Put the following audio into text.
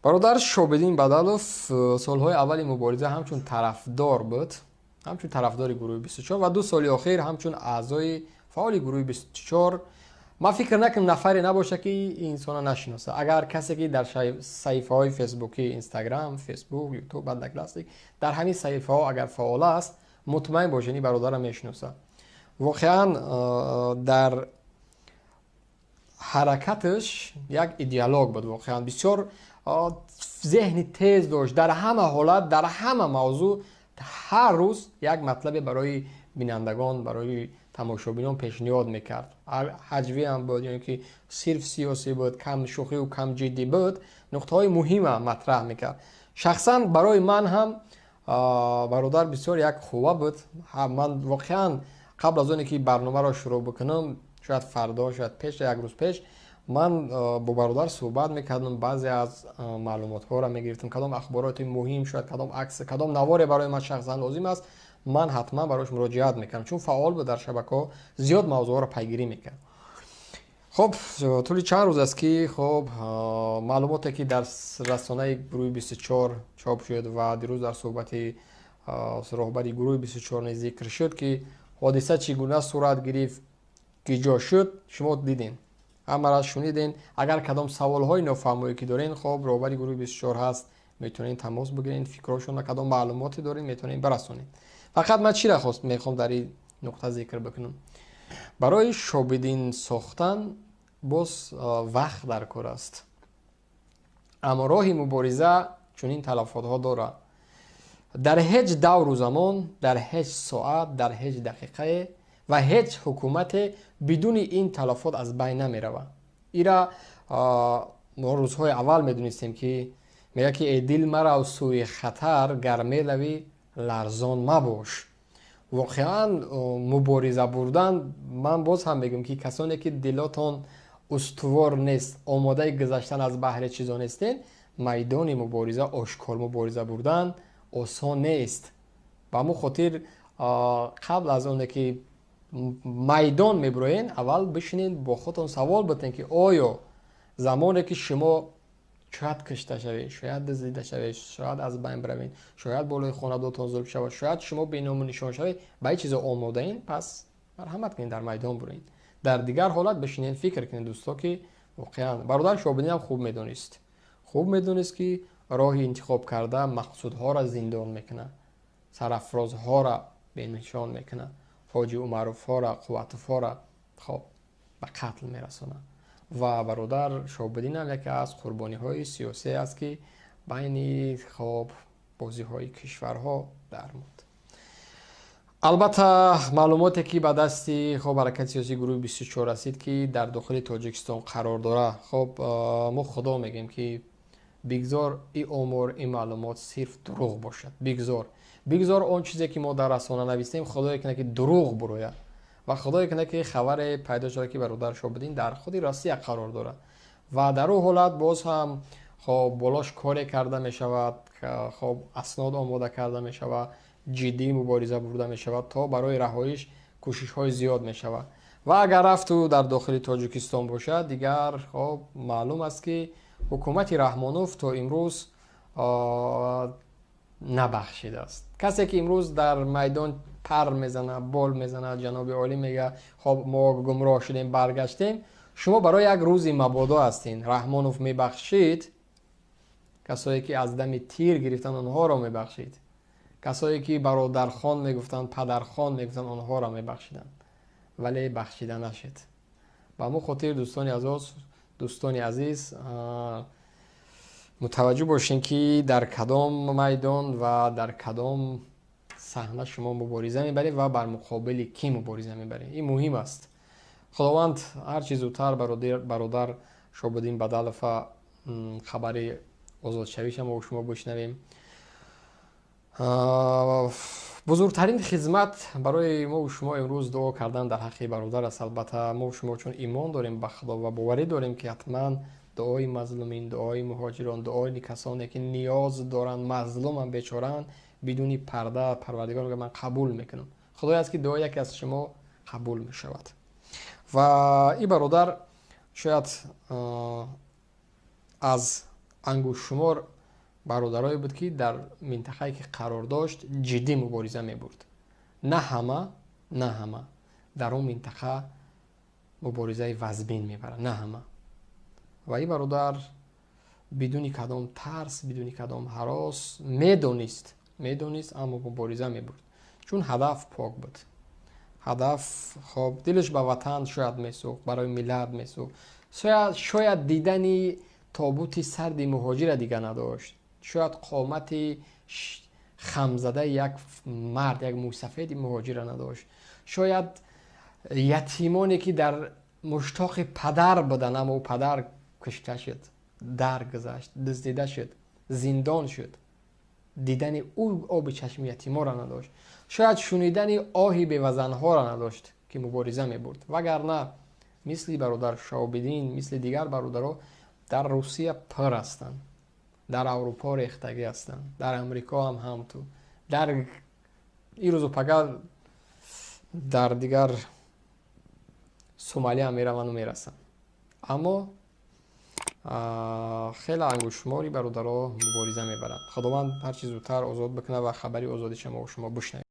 бародар Шобидин Бадалов солҳои аввали мубориза ҳамчун тарафдор буд, ҳамчун тарафдори гурӯҳи 24 ва ду соли охир ҳамчун аъзои фаъоли гурӯҳи 24. ман фикр накунам нафаре набоша ки инсона нашиноса. агар касе ки дар саҳифаҳои фейсбуки инстаграм, фейсбук, ютуб, одноклассник дар ҳамин саҳифаҳо агар фаъол аст, мутмаин бошед ин бародарро мешиноса. воқеан дар ҳаракаташ як идеолог буд. воқеан бисёр зеҳни тез дошт. дар ҳама ҳолат, дар ҳама мавзӯъ ҳар рӯз як матлабе барои бинандагон, барои тамошобинон пешниҳод мекард. ҳаҷвиам буд, ёне ки сирф сиёсӣ буд, кам шӯхиву кам ҷиддӣ буд, нуқтаҳои муҳима матраҳ мекард. шахсан барои ман ҳам бародар бисёр як хува буд. ман воқеан қабл аз оне ки барномаро шурӯъ бикунам, шояд фардо, шояд пеш, як рӯз пеш, ман бо бародар суҳбат мекардам, баъзе аз маълумотҳоро мегирифтам, кадом ахбороти муҳим, шояд кадом акс, кадом наворе барои ман шахсан лозим аст, ман ҳатман барош муроҷиат мекардам, чун фаъол буд дар шабакаҳо, зиёд мавзӯъҳоро пайгирӣ мекард. хоб тӯли чанд рӯз аст ки хоб маълумоте ки дар расонаи гурӯҳи 24 чоп шуд ва дирӯз дар суҳбати роҳбари гурӯҳи 24 низ зикр шуд ки ҳодиса чӣ гуна сурат гирифт, ки ҷо шуд, шумо дидин, ҳамаро шунидин. агар кадом саволҳои нофаҳмое ки дорен, хоб роҳбари гурӯҳи 24 ҳаст, метавонед тамос бигиред, фикрҳошонро кадом маълумоте дорен, метавонед барасонед. фақат ман чиро мехоҳам дар ин нуқта зикр бикунам. барои Шобидин сохтан боз вақт дар кор аст, аммо роҳи мубориза чунин талафотҳо дорад. дар ҳеҷ давру замон, дар ҳеҷ соат, дар ҳеҷ дақиқае ва ҳеҷ ҳукумате бидуни ин талафот аз байн намеравад. ира мо рӯзҳои аввал медонистем ки мегӯяд ки «Э дил марав сӯи хатар, гар мелавӣ ларзон мабош». воқеан мубориза бурдан, ман боз ҳам мегӯям ки касоне ки дилотон устувор нест, омодаи гузаштан аз баҳри чизо нестен, майдони мубориза, ошкор мубориза бурдан осон нест. ба ҳамон хотир қабл аз оне ки майдон мебуроен, аввал бишинед бо худтон савол бутен ки оё замоне ки шумо шояд кушта шавед, шояд дуздида шавед, шояд аз байн биравед, шояд болои хонадонтон зулм шавад, шояд шумо беному нишон шавед, ба ин чизо омодаин, пас марҳамат кунед дар майдон буроед. дар дигар ҳолат бишинед фикр кунед дӯсто ки воқеан бародар Шобидин ҳам хуб медонист ки роҳи интихоб карда мақсудҳоро зиндон мекунад, сарафрозҳоро бенишон мекунад, ҳоҷи Умаровҳоро, Қувватовҳоро хоб ба қатл мерасонад. ва бародар Шобидин ҳам яке аз қурбониҳои сиёсие аст ки байни хоб бозиҳои кишварҳо дар муд. албатта маълумоте ки ба дасти хоб ҳаракати сиёсии гурӯҳи 24 расид ки дар дохили Тоҷикистон қарор дорад, хоб мо худо мегӯем ки бигзор ин омор, ин маълумот сирф дурӯғ бошад. бигзор он чизе ки мо дар расона навистем, худое кунад ки дурӯғ бурояд ва худое кунад ки хабаре пайдо шуда ки бародар Шобидин дар худи Россия қарор дорад ва дар ӯ ҳолат боз ҳам хоб болош коре карда мешавад, хоб аснод омода карда мешавад, ҷиддӣ мубориза бурда мешавад, то барои раҳоиш кӯшишҳои зиёд мешавад. ва агар рафту дар дохили Тоҷикистон бошад, дигар хоб маълум аст ки ҳукумати Раҳмонов то имрӯз набахшидааст. касе ки имрӯз дар майдон пар мезанад, бол мезанад, ҷаноби олӣ мегӯяд хоб мо гумроҳ шудем, баргаштем, шумо барои як рӯзи мабодо ҳастин. Раҳмонов мебахшид, касое ки аз дами тир гирифтан онҳоро мебахшид, касое ки бародархон мегуфтанд, падархон мегуфтанд, онҳоро мебахшиданд, вале бахшида нашуд. ба ҳамон хотир дӯстони азиз мутаваҷҷӯҳ бошем ки дар кадом майдон ва дар кадом саҳна шумо мубориза мебаред ва бар муқобили кӣ мубориза мебаред. ин муҳим аст. худованд ҳарчи зудтар бародар Шобидин Бадалова хабари озодшавиша мо шумо бишнавем. бузургтарин хизмат барои мо шумо имрӯз дуо кардан дар ҳаққи бародар аст. албатта мо шумо чун имон дорем ба худо ва боварӣ дорем ки ҳатман дуои мазлумин, дуои муҳоҷирон, дуои касоне ки ниёз доранд, мазлуман, бечораанд, бидуни парда Парвардигор мегӯяд ман қабул мекунам. худое аст ки дуои яке аз шумо қабул мешавад. ва ин бародар шояд аз ангушумор бародарое буд ки дар минтақае ки қарор дошт ҷиддӣ мубориза мебурд. На ҳама дар он минтақа муборизаи вазбин мебаранд, на ҳама. ва ин бародар бидуни кадом тарс, бидуни кадом ҳарос медонист, аммо мубориза мебурд, чун ҳадаф пок буд. ҳадаф хоб дилаш ба ватан шояд месӯхт, барои миллат месӯхт, шояд дидани тобути сарди муҳоҷира дига надошт, шояд қомати хамзадаи як мард, як мӯйсафеди муҳоҷира надошт, шояд ятимоне ки дар муштоқи падар буданд, аммо падар кушта шуд, даргузашт, дуздида шуд, зиндон шуд, дидани ӯ оби чашми ятиморо надошт, шояд шунидани оҳи бевазанҳоро надошт ки мубориза мебурд. Вагарна мисли бародар Шаҳобиддин, мисли дигар бародаро дар Русия пир ҳастанд, дар Аврупо рехтагӣ ҳастанд, дар Амрико ҳам ҳамту, дар ирӯзу пагар дар дигар Сомалия мераванду мерасанд. Аммо хеле ангушумори бародаро мубориза мебаранд. Худованд ҳарчи зудтар озод бикунад ва хабари озодиша мо шумо бишнавед.